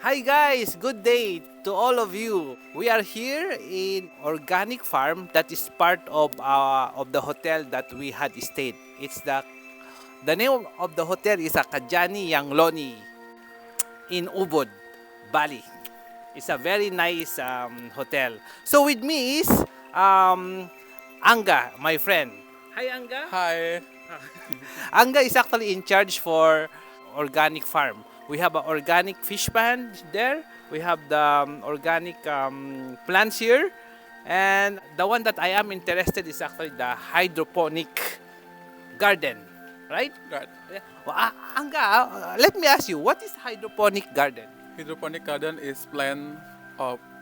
Hi guys, good day to all of you. We are here in organic farm that is part of the hotel that we had stayed. It's the name of the hotel is a Kajani Yangloni in Ubud, Bali. It's a very nice hotel. So with me is Anga, my friend. Hi Anga. Hi. Anga is actually in charge for organic farm. We have an organic fish pond there. We have the organic plants here. And the one that I am interested is actually the hydroponic garden, right? Right. Yeah. Well, Anga, let me ask you, what is hydroponic garden? Hydroponic garden is plant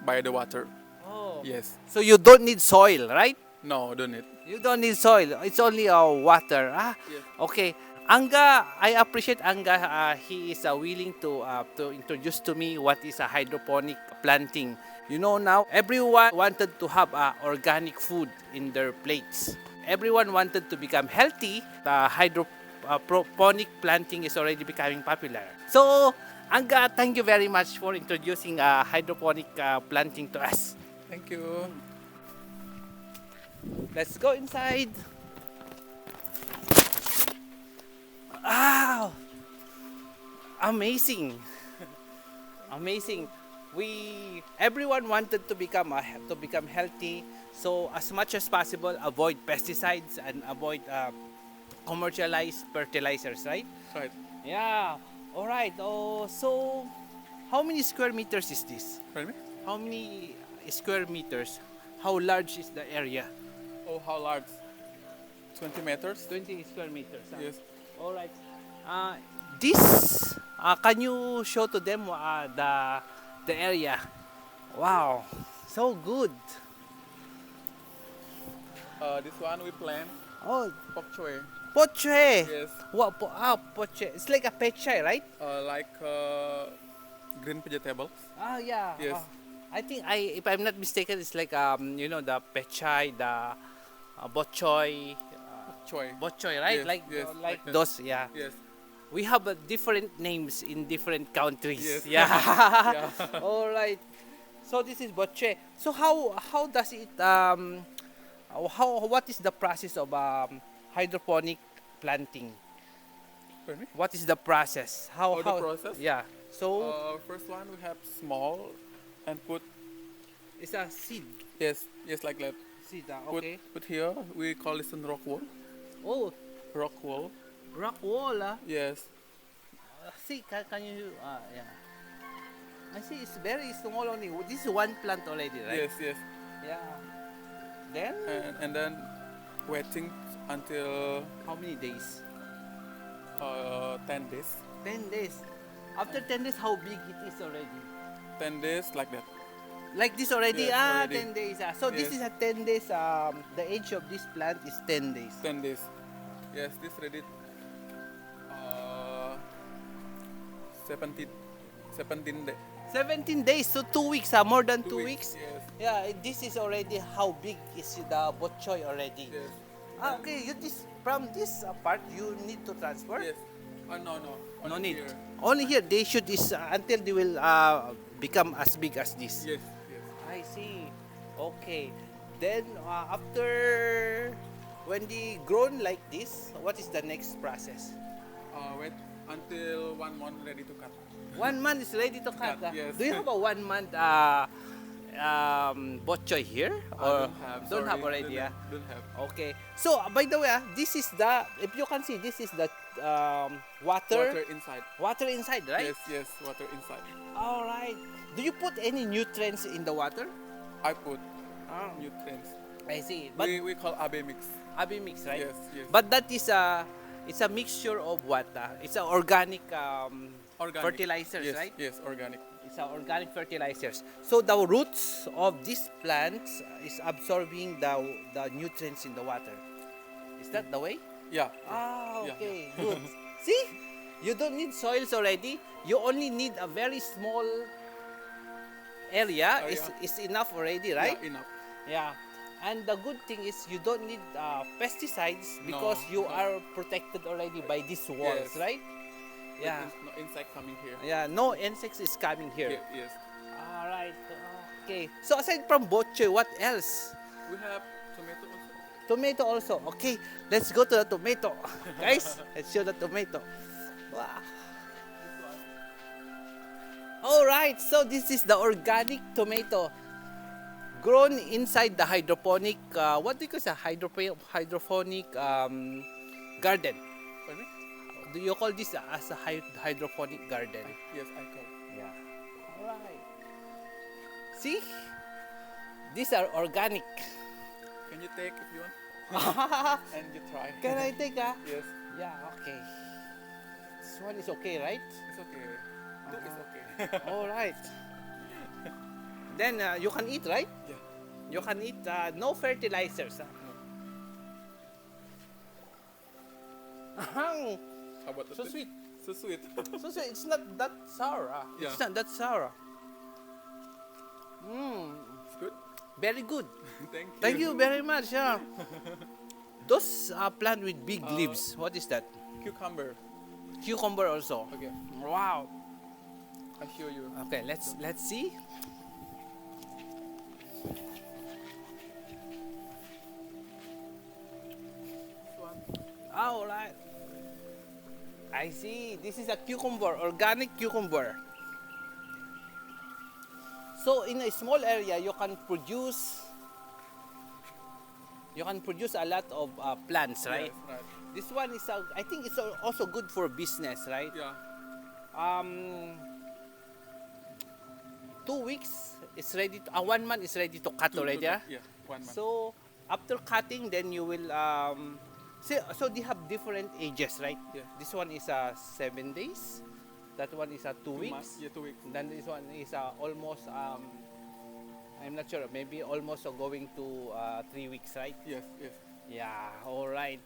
by the water. Oh. Yes. So you don't need soil, right? No, don't need. You don't need soil. It's only water. Yes. Okay. Anga, I appreciate Anga. He is willing to introduce to me what is a hydroponic planting. You know now, everyone wanted to have organic food in their plates. Everyone wanted to become healthy. The hydroponic planting is already becoming popular. So, Anga, thank you very much for introducing hydroponic planting to us. Thank you. Let's go inside. Wow! Amazing. Amazing. Everyone wanted to become healthy. So as much as possible, avoid pesticides and avoid commercialized fertilizers, right? Right. Yeah. All right. Oh, so how many square meters is this? Pardon me? How many square meters? How large is the area? Oh, how large? 20 meters? 20 square meters. Yes. All right. This, can you show to them the area? Wow, so good. This one we plant Oh, bok choy. poche. Yes. What? Poche. It's like a pechay, right? Like green vegetables. Yeah. Yes. I think if I'm not mistaken, it's like the pechay, the bok choy, Choy. right? Yes, Like yes, like like that. those. Yeah. Yes. We have different names in different countries. Yes. Yeah. Yeah. All right. So this is bocce. So how does it what is the process of hydroponic planting? Pardon me? What is the process? Oh, the process? Yeah. So First one we have small and put it's a seed. yes like that. Seed. Put Okay. put here we call this one rock wall. Oh, Rock wall. rock wall. Yes. See, can you? Yeah. I see. It's very small only. This is one plant already, right? Yes. Yeah. Then And then waiting until how many days? 10 days. 10 days. After 10 days, how big it is already? 10 days like that. Like this already? Yes, already. 10 days. So this Yes. is a 10 days. The age of this plant is 10 days. 10 days. Yes, this ready. 17 days. 17 days, so 2 weeks. More than 2 weeks. Yes. Yeah, this is already how big is the bok choy already. Yes. Okay, from this part, you need to transfer? Yes. No. No Only need. here. Only here, they should until they will become as big as this. Yes. I see. Okay. Then after when they grown like this, what is the next process? Wait until 1 month ready to cut. 1 month is ready to cut. Yes. Do you have a 1 month bok choy here? Or Don't have. Sorry, already? Don't have. Okay. So by the way, this is if you can see, this is the water Water inside. right? Yes. Water inside. All right. Do you put any nutrients in the water? I put Ah, nutrients. I see. But We call AB mix. abi mix, right? Yes. But that is it's a mixture of what? It's a organic Organic. fertilizers, Yes. right? Yes. Organic. It's a organic fertilizers. So the roots of these plants is absorbing the nutrients in the water. Is that the way? Yeah. Yeah. Okay, good. See? You don't need soils already. You only need a very small area. Is enough already, right? Yeah, enough. Yeah. And the good thing is you don't need pesticides because No, you no. are protected already by these walls, Yes. right? Yeah. No insect coming here. Yeah, no insects is coming here. Yes. All right. Okay. So aside from bok choy, what else? We have tomato also. Tomato also. Okay, let's go to the tomato. Guys, let's show the tomato. Wow. All right. So this is the organic tomato grown inside the hydroponic. What do you call it? Hydroponic garden. Pardon me? Do you call this as a hydroponic garden? Yes, I call. Yeah. All right. See, these are organic. Can you take if you want? And you try. Can I take a? Yes, Yeah. Okay. This one is okay, right? it's okay. Two is okay. All right. Then you can eat, right? Yeah. You can eat. No fertilizers. Ahang. How about the So sweet. So sweet. So sweet. It's not that sour. It's Yeah. not that sour. Mm, It's good. very good. Thank you. Thank you very much. Yeah. Those are plant with big leaves. What is that? Cucumber. Cucumber also. Okay, Wow. I show you. Okay, let's see. This one. All right. I see. This is a cucumber, organic cucumber. So in a small area, you can produce a lot of plants, right? Yes, right. This one is, I think it's also good for business, right? Yeah. 2 weeks it's ready. 1 month is ready to cut already. Yeah. 1 month. So after cutting, then you will so they have different ages, right? Yeah. This one is 7 days. That one is 2 2 weeks. months. Yeah, 2 weeks. Then this one is almost I'm not sure, maybe almost going to 3 weeks, right? Yes. Yeah, all right.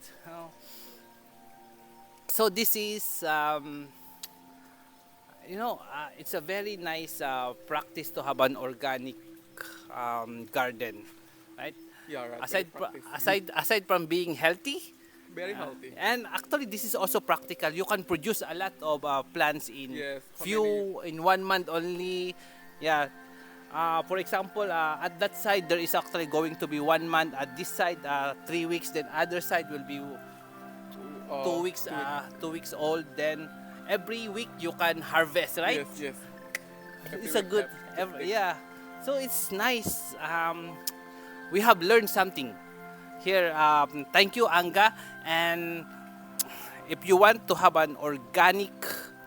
So this is it's a very nice practice to have an organic garden, right? Yeah, right. Aside Very practice. aside from being healthy, Very healthy. and actually this is also practical. You can produce a lot of plants in Yes, how in 1 month only. Yeah. For example, at that side there is actually going to be 1 month. At this side, 3 weeks. Then other side will be 2 weeks. 2 weeks old. Then every week you can harvest, right? Yes. It's a good. Yeah. So it's nice. We have learned something here. Thank you, Anga. And if you want to have an organic,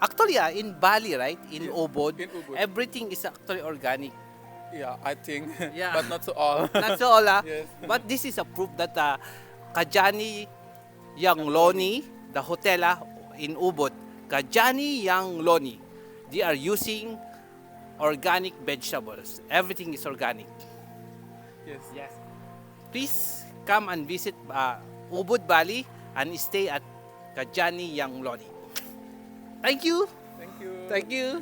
actually, in Bali, right? In Ubud, in Ubud. everything is actually organic. Yeah, I think. Yeah. But not to all. That's all. Yes. But this is a proof that Kajani Yang Loni, the hotel in Ubud, Kajani Yang Loni, they are using organic vegetables. Everything is organic. Yes. Please come and visit Ubud, Bali, and stay at Kajani Yang Loni. Thank you. Thank you. Thank you.